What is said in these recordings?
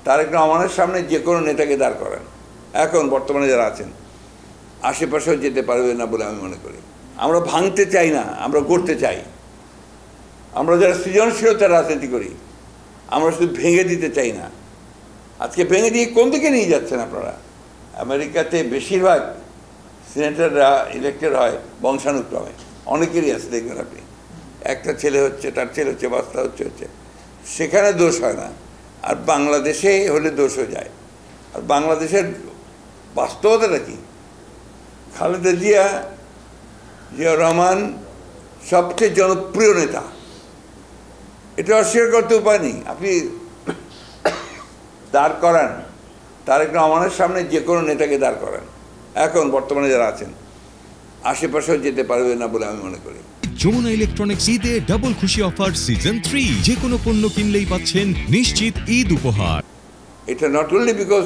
তারেক রহমানের সামনে যে কোনো নেতাকে দাঁড় করান, এখন বর্তমানে যারা আছেন, আশেপাশেও যেতে পারবে না বলে আমি মনে করি। আমরা ভাঙতে চাই না, আমরা গড়তে চাই। আমরা যারা সৃজনশীলতার রাজনীতি করি, আমরা শুধু ভেঙে দিতে চাই না। আজকে ভেঙে দিয়ে কোন দিকে নিয়ে যাচ্ছেন আপনারা? আমেরিকাতে বেশিরভাগ সিনেটররা ইলেক্টেড হয় বংশানুক্রমে, অনেকেরই আছে, দেখবেন আপনি, একটা ছেলে হচ্ছে, তার ছেলে হচ্ছে, বাচ্চা হচ্ছে, সেখানে দোষ হয় না। আর বাংলাদেশে হলে দোষ হয়ে যায়। আর বাংলাদেশের বাস্তবতাটা কি? খালেদা জিয়া রহমান সবচেয়ে জনপ্রিয় নেতা, এটা অস্বীকার করতে উপায় নেই। আপনি দাঁড় করান, তারেক রহমানের সামনে যে কোনো নেতাকে দাঁড় করান, এখন বর্তমানে যারা আছেন, আশেপাশেও যেতে পারবে না বলে আমি মনে করি। যমুনা ইলেকট্রনিক্স ঈদে ডাবল খুশি অফার সিজন 3, যে কোনো পণ্য কিনলেই পাচ্ছেন নিশ্চিত ঈদ উপহার। এটা নট অনলি বিকজ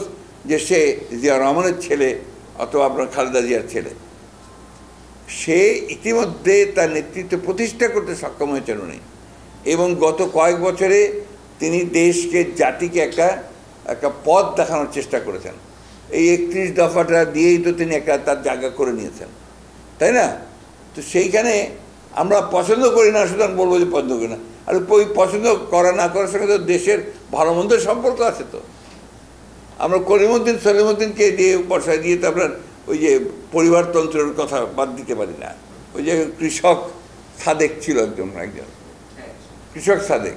যে সে জিয়া রহমানের ছেলে অথবা আপনার খালেদা জিয়ার ছেলে, সে ইতিমধ্যে তার নেতৃত্ব প্রতিষ্ঠা করতে সক্ষম হয়েছেন উনি, এবং গত কয়েক বছরে তিনি দেশকে, জাতিকে একটা পথ দেখানোর চেষ্টা করেছেন। এই 31 দফাটা দিয়েই তো তিনি একটা তার জায়গা করে নিয়েছেন, তাই না? তো সেইখানে আমরা পছন্দ করি না, সুতরাং বলবো যে পছন্দ করি না। আর ওই পছন্দ করা না করার সঙ্গে তো দেশের ভালো মন্দের সম্পর্ক আছে। তো আমরা করিমউদ্দিন সলিমউদ্দিনকে দিয়ে বসায় দিয়ে তো আপনার ওই যে পরিবারতন্ত্রের কথা বাদ দিতে পারি না। ওই যে কৃষক সাদেক ছিল, একজন কৃষক সাদেক,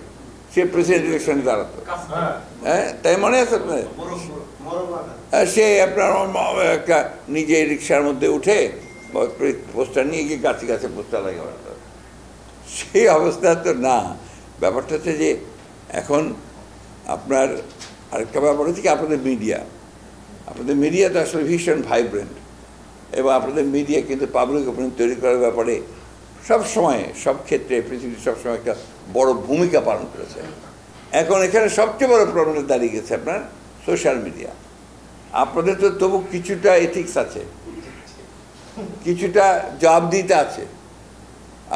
সে প্রেসিডেন্ট ইলেকশনে দাঁড়াতো, হ্যাঁ, তাই মনে আছে আপনার? সে আপনার একটা নিজে রিক্সার মধ্যে উঠে পোস্টার নিয়ে গিয়ে গাছে গাছে পোস্টার লাগে, সেই অবস্থা তো না। ব্যাপারটা হচ্ছে যে এখন আপনার আরেকটা ব্যাপার হচ্ছে কি, আপনাদের মিডিয়া তো আসলে ভীষণ ভাইব্রেন্ট, এবং আপনাদের মিডিয়া কিন্তু পাবলিক ওপিনিয়ন তৈরি করার ব্যাপারে সবসময়, সব ক্ষেত্রে, পৃথিবীর সবসময় একটা বড় ভূমিকা পালন করেছে। এখন এখানে সবচেয়ে বড় প্রবলেম দাঁড়িয়ে গেছে আপনার সোশ্যাল মিডিয়া। আপনাদের তো তবু কিছুটা এথিক্স আছে, কিছুটা জবাবদিহিতা আছে,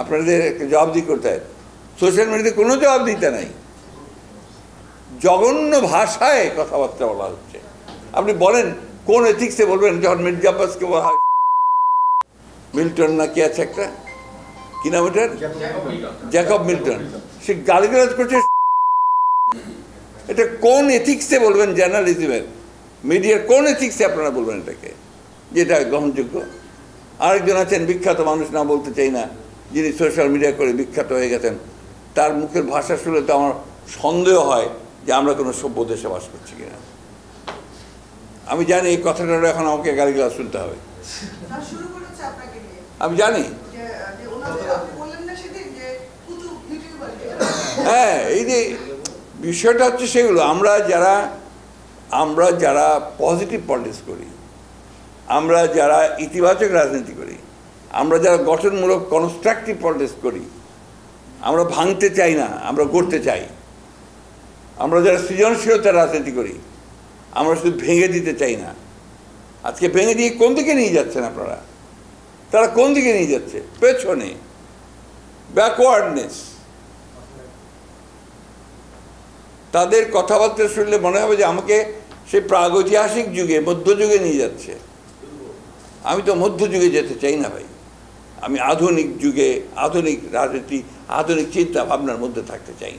আপনাদের জবাবদিহি করতে হয়। সোশ্যাল মিডিয়াতে কোনো জবাবদিহিতা নাই, জঘন্য ভাষায় কথাবার্তা বলা হচ্ছে। আপনি বলেন কোন এথিক্সে বলবেন? যখন মির্জা আব্বাসকে বলা হয় মিল্টন না কি আছে একটা, কি নাম ওটার, জ্যাকব মিল্টন, সে গালিগালাজ করছে, এটা কোন এথিক্সে বলবেন? জার্নালিজমের, মিডিয়ার কোন এথিক্সে আপনারা বলবেন এটাকে যেটা গ্রহণযোগ্য? আরেকজন আছেন বিখ্যাত মানুষ, না বলতে চাই না, যিনি সোশ্যাল মিডিয়া করে বিখ্যাত হয়ে গেছেন, তার মুখের ভাষা শুনলে তো আমার সন্দেহ হয় যে আমরা কোনো সভ্য দেশে বাস করছি কিনা। আমি জানি এই কথাটা এখন আমাকে গালিগালাজ শুনতে হবে, আমি জানি। হ্যাঁ, এই যে বিষয়টা হচ্ছে সেগুলো, আমরা যারা পজিটিভ পলিটিক্স করি, আমরা যারা ইতিবাচক রাজনীতি করি, আমরা যারা গঠনমূলক কনস্ট্রাকটিভ পলিটিক্স করি, আমরা ভাঙতে চাই না, আমরা গড়তে চাই। আমরা যারা সৃজনশীলতার রাজনীতি করি, আমরা শুধু ভেঙে দিতে চাই না। আজকে ভেঙে দিয়ে কোন দিকে নিয়ে যাচ্ছেন আপনারা? তারা কোন দিকে নিয়ে যাচ্ছে? পেছনে, ব্যাকওয়ার্ডনেস। তাদের কথাবার্তা শুনলে মনে হবে যে আমাকে সেই প্রাগৈতিহাসিক যুগে, মধ্যযুগে নিয়ে যাচ্ছে। আমি তো মধ্যযুগে যেতে চাই না ভাই, আমি আধুনিক যুগে, আধুনিক রাজনীতি, আধুনিক চিন্তা ভাবনার মধ্যে থাকতে চাই।